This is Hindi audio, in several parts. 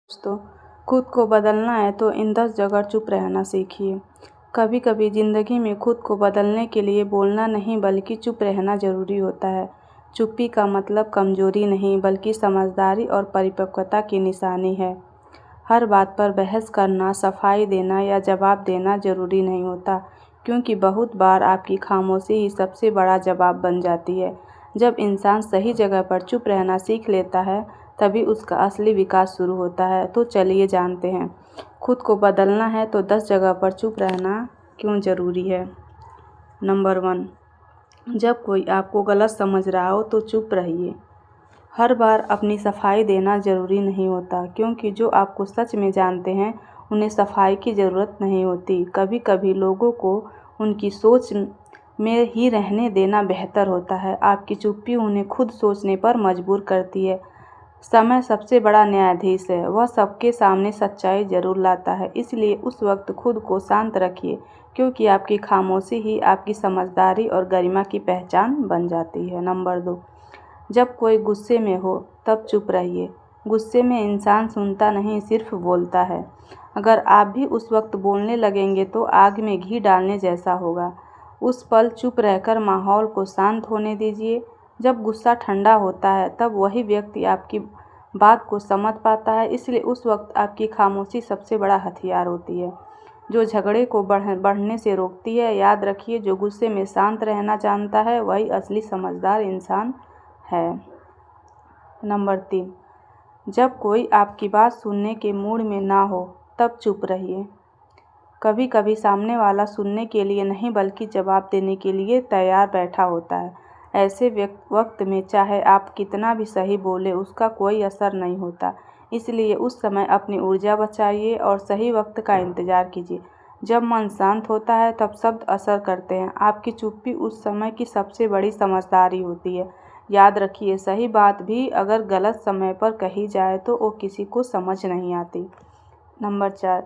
दोस्तों, खुद को बदलना है तो इन 10 जगह चुप रहना सीखिए। कभी कभी ज़िंदगी में खुद को बदलने के लिए बोलना नहीं बल्कि चुप रहना ज़रूरी होता है। चुप्पी का मतलब कमज़ोरी नहीं बल्कि समझदारी और परिपक्वता की निशानी है। हर बात पर बहस करना, सफाई देना या जवाब देना ज़रूरी नहीं होता, क्योंकि बहुत बार आपकी खामोशी ही सबसे बड़ा जवाब बन जाती है। जब इंसान सही जगह पर चुप रहना सीख लेता है, तभी उसका असली विकास शुरू होता है। तो चलिए जानते हैं, खुद को बदलना है तो 10 जगह पर चुप रहना क्यों ज़रूरी है। नंबर 1, जब कोई आपको गलत समझ रहा हो तो चुप रहिए। हर बार अपनी सफाई देना ज़रूरी नहीं होता, क्योंकि जो आपको सच में जानते हैं उन्हें सफाई की ज़रूरत नहीं होती। कभी कभी लोगों को उनकी सोच में ही रहने देना बेहतर होता है। आपकी चुप्पी उन्हें खुद सोचने पर मजबूर करती है। समय सबसे बड़ा न्यायाधीश है, वह सबके सामने सच्चाई जरूर लाता है। इसलिए उस वक्त खुद को शांत रखिए, क्योंकि आपकी खामोशी ही आपकी समझदारी और गरिमा की पहचान बन जाती है। नंबर 2, जब कोई गुस्से में हो तब चुप रहिए। गुस्से में इंसान सुनता नहीं, सिर्फ बोलता है। अगर आप भी उस वक्त बोलने लगेंगे तो आग में घी डालने जैसा होगा। उस पल चुप रहकर माहौल को शांत होने दीजिए। जब गुस्सा ठंडा होता है तब वही व्यक्ति आपकी बात को समझ पाता है। इसलिए उस वक्त आपकी खामोशी सबसे बड़ा हथियार होती है, जो झगड़े को बढ़ने से रोकती है। याद रखिए, जो गुस्से में शांत रहना जानता है वही असली समझदार इंसान है। नंबर 3, जब कोई आपकी बात सुनने के मूड में ना हो तब चुप रहिए। कभी कभी सामने वाला सुनने के लिए नहीं बल्कि जवाब देने के लिए तैयार बैठा होता है। ऐसे वक्त में चाहे आप कितना भी सही बोले, उसका कोई असर नहीं होता। इसलिए उस समय अपनी ऊर्जा बचाइए और सही वक्त का इंतज़ार कीजिए। जब मन शांत होता है तब शब्द असर करते हैं। आपकी चुप्पी उस समय की सबसे बड़ी समझदारी होती है। याद रखिए, सही बात भी अगर गलत समय पर कही जाए तो वो किसी को समझ नहीं आती। नंबर 4,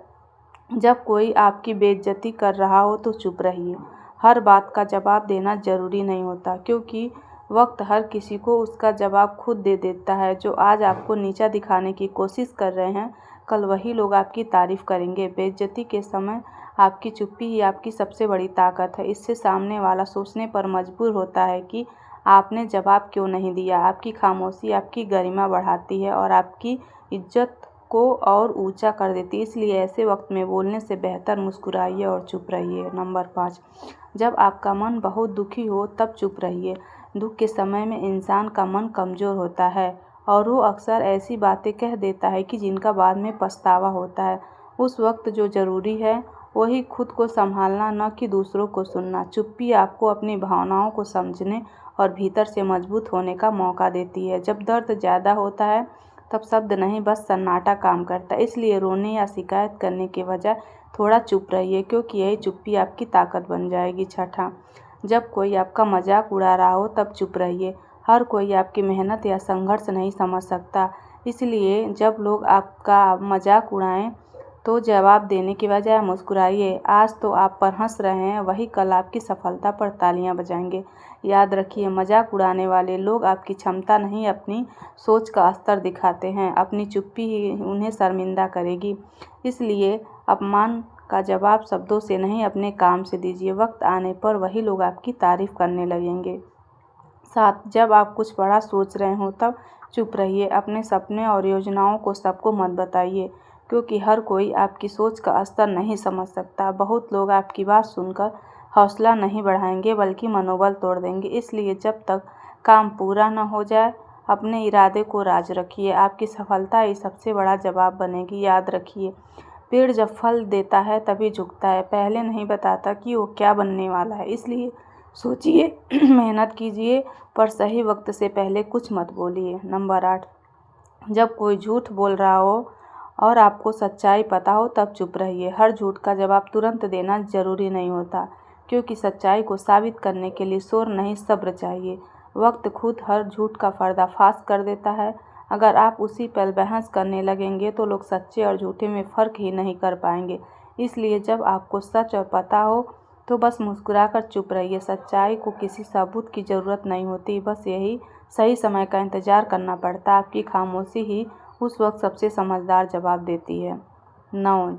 जब कोई आपकी बेइज्जती कर रहा हो तो चुप रहिए। हर बात का जवाब देना ज़रूरी नहीं होता, क्योंकि वक्त हर किसी को उसका जवाब खुद दे देता है। जो आज आपको नीचा दिखाने की कोशिश कर रहे हैं, कल वही लोग आपकी तारीफ करेंगे। बेइज्जती के समय आपकी चुप्पी ही आपकी सबसे बड़ी ताकत है। इससे सामने वाला सोचने पर मजबूर होता है कि आपने जवाब क्यों नहीं दिया। आपकी खामोशी आपकी गरिमा बढ़ाती है और आपकी इज्जत को और ऊंचा कर देती है। इसलिए ऐसे वक्त में बोलने से बेहतर मुस्कुराइए और चुप रहिए। नंबर 5, जब आपका मन बहुत दुखी हो तब चुप रहिए। दुख के समय में इंसान का मन कमज़ोर होता है और वो अक्सर ऐसी बातें कह देता है कि जिनका बाद में पछतावा होता है। उस वक्त जो ज़रूरी है वही खुद को संभालना, न कि दूसरों को सुनना। चुप्पी आपको अपनी भावनाओं को समझने और भीतर से मजबूत होने का मौका देती है। जब दर्द ज़्यादा होता है तब शब्द नहीं, बस सन्नाटा काम करता है। इसलिए रोने या शिकायत करने के बजाय थोड़ा चुप रहिए, क्योंकि यही चुप्पी आपकी ताकत बन जाएगी। छठा, जब कोई आपका मजाक उड़ा रहा हो तब चुप रहिए। हर कोई आपकी मेहनत या संघर्ष नहीं समझ सकता। इसलिए जब लोग आपका मजाक उड़ाएं तो जवाब देने के बजाय मुस्कुराइए। आज तो आप पर हंस रहे हैं, वही कल आपकी सफलता पर तालियां बजाएंगे। याद रखिए, मजाक उड़ाने वाले लोग आपकी क्षमता नहीं, अपनी सोच का स्तर दिखाते हैं। अपनी चुप्पी ही उन्हें शर्मिंदा करेगी। इसलिए अपमान का जवाब शब्दों से नहीं, अपने काम से दीजिए। वक्त आने पर वही लोग आपकी तारीफ करने लगेंगे। 7, जब आप कुछ बड़ा सोच रहे हो तब चुप रहिए। अपने सपने और योजनाओं को सबको मत बताइए, क्योंकि हर कोई आपकी सोच का स्तर नहीं समझ सकता। बहुत लोग आपकी बात सुनकर हौसला नहीं बढ़ाएंगे बल्कि मनोबल तोड़ देंगे। इसलिए जब तक काम पूरा न हो जाए अपने इरादे को राज रखिए। आपकी सफलता ही सबसे बड़ा जवाब बनेगी। याद रखिए, पेड़ जब फल देता है तभी झुकता है, पहले नहीं बताता कि वो क्या बनने वाला है। इसलिए सोचिए, मेहनत कीजिए, पर सही वक्त से पहले कुछ मत बोलिए। नंबर 8, जब कोई झूठ बोल रहा हो और आपको सच्चाई पता हो तब चुप रहिए। हर झूठ का जवाब तुरंत देना जरूरी नहीं होता, क्योंकि सच्चाई को साबित करने के लिए शोर नहीं, सब्र चाहिए। वक्त खुद हर झूठ का पर्दाफाश कर देता है। अगर आप उसी पल बहस करने लगेंगे तो लोग सच्चे और झूठे में फ़र्क ही नहीं कर पाएंगे। इसलिए जब आपको सच और पता हो तो बस मुस्कुराकर चुप रहिए। सच्चाई को किसी सबूत की ज़रूरत नहीं होती, बस यही सही समय का इंतज़ार करना पड़ता है। आपकी खामोशी ही उस वक्त सबसे समझदार जवाब देती है। 9.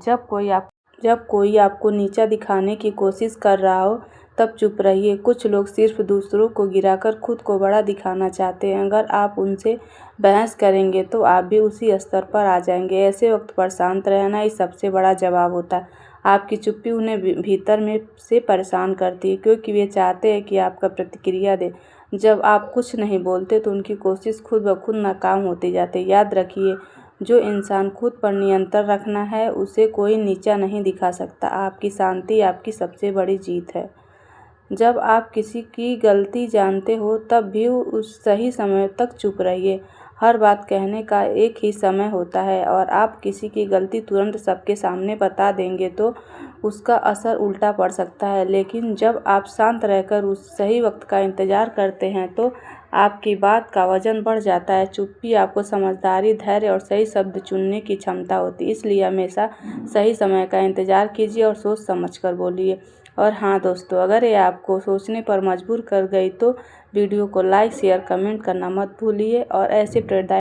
जब कोई आपको नीचा दिखाने की कोशिश कर रहा हो तब चुप रहिए। कुछ लोग सिर्फ दूसरों को गिराकर खुद को बड़ा दिखाना चाहते हैं। अगर आप उनसे बहस करेंगे तो आप भी उसी स्तर पर आ जाएंगे। ऐसे वक्त पर शांत रहना ही सबसे बड़ा जवाब होता है। आपकी चुप्पी उन्हें भीतर में से परेशान करती है, क्योंकि वे चाहते हैं कि आपका प्रतिक्रिया दें। जब आप कुछ नहीं बोलते तो उनकी कोशिश खुद ब खुद नाकाम होती जाती है। याद रखिए, जो इंसान खुद पर नियंत्रण रखना है उसे कोई नीचा नहीं दिखा सकता। आपकी शांति आपकी सबसे बड़ी जीत है। जब आप किसी की गलती जानते हो तब भी उस सही समय तक चुप रहिए। हर बात कहने का एक ही समय होता है, और आप किसी की गलती तुरंत सबके सामने बता देंगे तो उसका असर उल्टा पड़ सकता है। लेकिन जब आप शांत रहकर उस सही वक्त का इंतज़ार करते हैं तो आपकी बात का वजन बढ़ जाता है। चुप्पी आपको समझदारी, धैर्य और सही शब्द चुनने की क्षमता होती है। इसलिए हमेशा सही समय का इंतज़ार कीजिए और सोच समझ कर बोलिए। और हाँ दोस्तों, अगर ये आपको सोचने पर मजबूर कर गई तो वीडियो को लाइक, शेयर, कमेंट करना मत भूलिए। और ऐसे प्रेरणादायक